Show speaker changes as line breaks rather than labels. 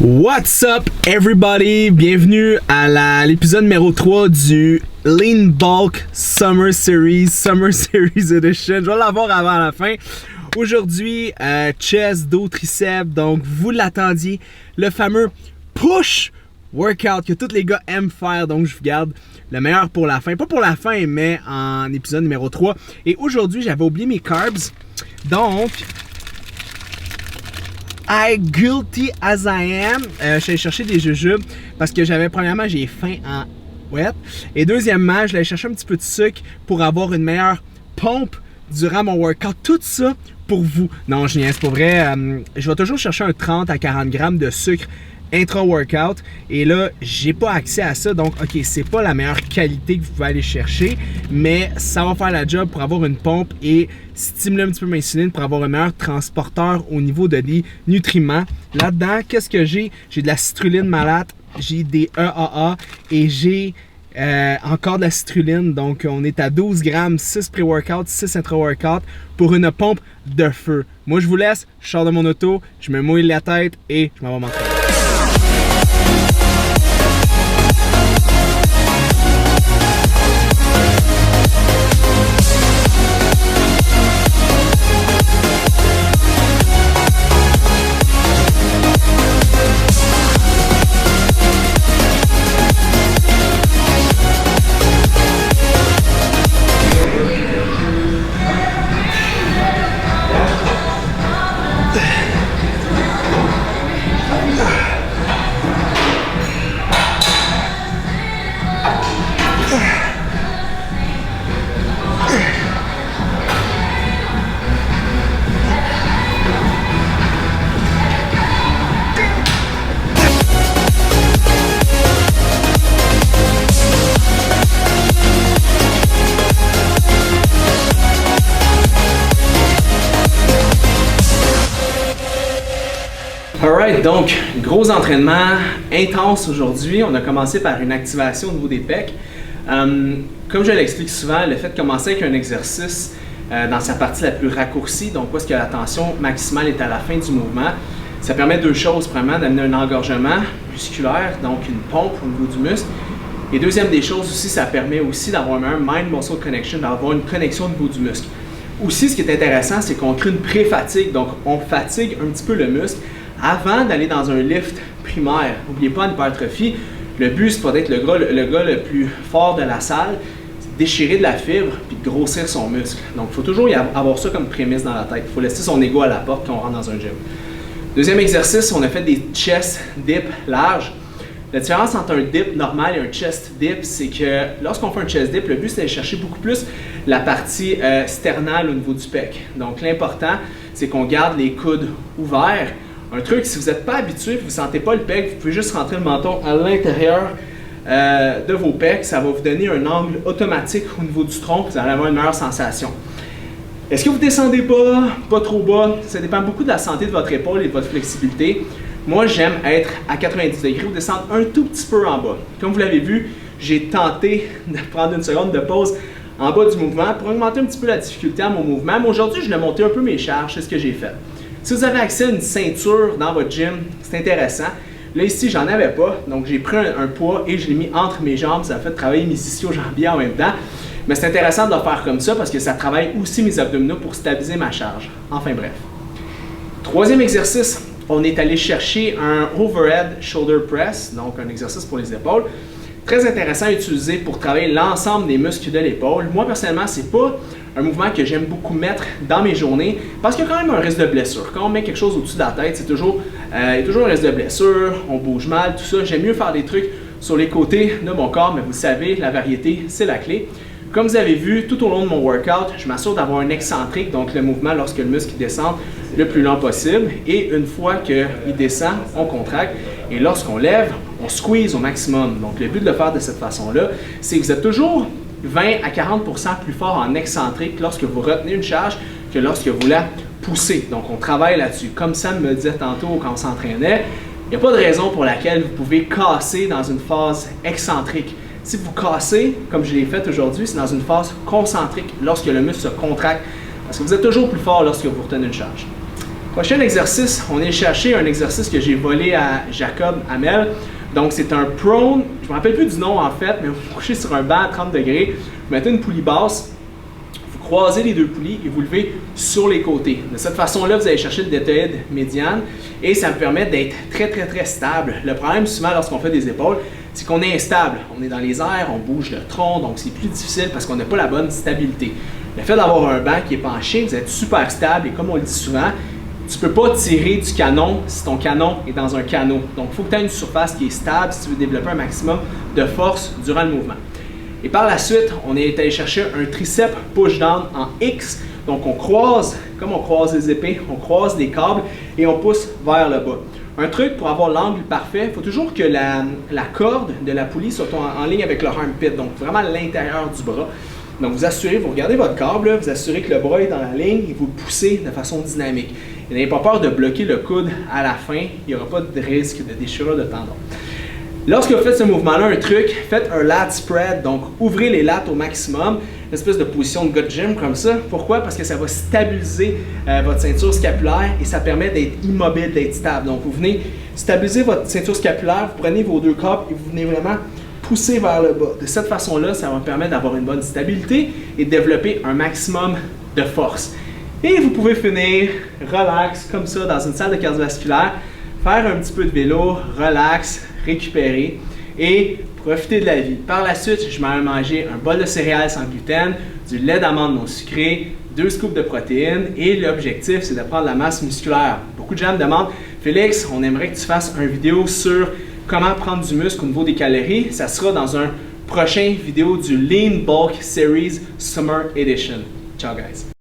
What's up everybody? Bienvenue à l'épisode numéro 3 du Lean Bulk Summer Series Edition. Je vais l'avoir avant la fin. Aujourd'hui, chest, dos, triceps. Donc, vous l'attendiez, le fameux push workout que tous les gars aiment faire. Donc, je vous garde le meilleur pour la fin. Pas pour la fin, mais en épisode numéro 3. Et aujourd'hui, j'avais oublié mes carbs. Donc, guilty as I am, je suis allé chercher des jujubes parce que premièrement, j'ai faim en wet. Et deuxièmement, je allé chercher un petit peu de sucre pour avoir une meilleure pompe durant mon workout. Tout ça pour vous. Non, je niaise, c'est pas vrai. Je vais toujours chercher un 30 à 40 grammes de sucre intra-workout. Et là, j'ai pas accès à ça. Donc, OK, c'est pas la meilleure qualité que vous pouvez aller chercher, mais ça va faire la job pour avoir une pompe et stimuler un petit peu ma insuline pour avoir un meilleur transporteur au niveau de des nutriments. Là-dedans, qu'est-ce que j'ai? J'ai de la citrulline malate, j'ai des EAA et j'ai encore de la citrulline. Donc, on est à 12 grammes, 6 pré-workout, 6 intra-workout pour une pompe de feu. Moi, je vous laisse, je sors de mon auto, je me mouille la tête et je m'en vais m'entraîner. Alright, donc gros entraînement intense aujourd'hui. On a commencé par une activation au niveau des pecs. Comme je l'explique souvent, le fait de commencer avec un exercice dans sa partie la plus raccourcie, donc où est-ce que la tension maximale est à la fin du mouvement, ça permet deux choses, premièrement d'amener un engorgement musculaire, donc une pompe au niveau du muscle. Et deuxième des choses aussi, ça permet aussi d'avoir un meilleur mind-muscle connection, d'avoir une connexion au niveau du muscle. Aussi, ce qui est intéressant, c'est qu'on crée une pré-fatigue, donc on fatigue un petit peu le muscle avant d'aller dans un lift primaire. N'oubliez pas, en hypertrophie, le but, c'est pas d'être le gars le plus fort de la salle, c'est de déchirer de la fibre puis de grossir son muscle. Donc, il faut toujours avoir ça comme prémisse dans la tête. Il faut laisser son ego à la porte quand on rentre dans un gym. Deuxième exercice, on a fait des chest dips larges. La différence entre un dip normal et un chest dip, c'est que lorsqu'on fait un chest dip, le but, c'est d'aller chercher beaucoup plus la partie sternale au niveau du pec. Donc, l'important, c'est qu'on garde les coudes ouverts. Un truc, si vous n'êtes pas habitué et vous ne sentez pas le pec, vous pouvez juste rentrer le menton à l'intérieur de vos pecs. Ça va vous donner un angle automatique au niveau du tronc, vous allez avoir une meilleure sensation. Est-ce que vous ne descendez pas trop bas? Ça dépend beaucoup de la santé de votre épaule et de votre flexibilité. Moi, j'aime être à 90 degrés ou descendre un tout petit peu en bas. Comme vous l'avez vu, j'ai tenté de prendre une seconde de pause en bas du mouvement pour augmenter un petit peu la difficulté à mon mouvement. Mais aujourd'hui, je vais monter un peu mes charges, c'est ce que j'ai fait. Si vous avez accès à une ceinture dans votre gym, c'est intéressant. Là, ici, j'en avais pas, donc j'ai pris un poids et je l'ai mis entre mes jambes. Ça a fait travailler mes ischio-jambiers en même temps. Mais c'est intéressant de le faire comme ça parce que ça travaille aussi mes abdominaux pour stabiliser ma charge. Enfin bref. Troisième exercice, on est allé chercher un overhead shoulder press, donc un exercice pour les épaules. Très intéressant à utiliser pour travailler l'ensemble des muscles de l'épaule. Moi, personnellement, c'est pas un mouvement que j'aime beaucoup mettre dans mes journées parce qu'il y a quand même un risque de blessure. Quand on met quelque chose au-dessus de la tête, il y a toujours un risque de blessure, on bouge mal, tout ça. J'aime mieux faire des trucs sur les côtés de mon corps, mais vous savez, la variété, c'est la clé. Comme vous avez vu, tout au long de mon workout, je m'assure d'avoir un excentrique, donc le mouvement lorsque le muscle descend le plus lent possible. Et une fois qu'il descend, on contracte. Et lorsqu'on lève, on squeeze au maximum. Donc le but de le faire de cette façon-là, c'est que vous êtes toujours 20 à 40% plus fort en excentrique lorsque vous retenez une charge que lorsque vous la poussez. Donc on travaille là-dessus. Comme Sam me disait tantôt quand on s'entraînait, il n'y a pas de raison pour laquelle vous pouvez casser dans une phase excentrique. Si vous cassez, comme je l'ai fait aujourd'hui, c'est dans une phase concentrique lorsque le muscle se contracte, parce que vous êtes toujours plus fort lorsque vous retenez une charge. Prochain exercice, on est chercher un exercice que j'ai volé à Jacob Hamel. Donc, c'est un prone, je ne me rappelle plus du nom en fait, mais vous vous couchez sur un banc à 30 degrés, vous mettez une poulie basse, vous croisez les deux poulies et vous levez sur les côtés. De cette façon-là, vous allez chercher le deltoïde médiane et ça me permet d'être très stable. Le problème souvent lorsqu'on fait des épaules, c'est qu'on est instable. On est dans les airs, on bouge le tronc, donc c'est plus difficile parce qu'on n'a pas la bonne stabilité. Le fait d'avoir un banc qui est penché, vous êtes super stable et comme on le dit souvent, tu ne peux pas tirer du canon si ton canon est dans un canot. Donc, il faut que tu aies une surface qui est stable si tu veux développer un maximum de force durant le mouvement. Et par la suite, on est allé chercher un triceps push-down en X. Donc, on croise, comme on croise les épées, on croise les câbles et on pousse vers le bas. Un truc pour avoir l'angle parfait, il faut toujours que la corde de la poulie soit en ligne avec le armpit, donc vraiment l'intérieur du bras. Donc, vous assurez, vous regardez votre câble, là, vous assurez que le bras est dans la ligne et vous le poussez de façon dynamique. Et n'ayez pas peur de bloquer le coude à la fin, il n'y aura pas de risque de déchirure de tendon. Lorsque vous faites ce mouvement-là, un truc, faites un lat spread, donc ouvrez les lattes au maximum, une espèce de position de gars de gym comme ça. Pourquoi? Parce que ça va stabiliser votre ceinture scapulaire et ça permet d'être immobile, d'être stable. Donc vous venez stabiliser votre ceinture scapulaire, vous prenez vos deux câbles et vous venez vraiment pousser vers le bas. De cette façon-là, ça va permettre d'avoir une bonne stabilité et de développer un maximum de force. Et vous pouvez finir relax comme ça dans une salle de cardiovasculaire, faire un petit peu de vélo, relax, récupérer et profiter de la vie. Par la suite, je vais manger un bol de céréales sans gluten, du lait d'amande non sucré, 2 scoops de protéines et l'objectif, c'est de prendre la masse musculaire. Beaucoup de gens me demandent, Félix, on aimerait que tu fasses une vidéo sur comment prendre du muscle au niveau des calories. Ça sera dans un prochain vidéo du Lean Bulk Series Summer Edition. Ciao guys!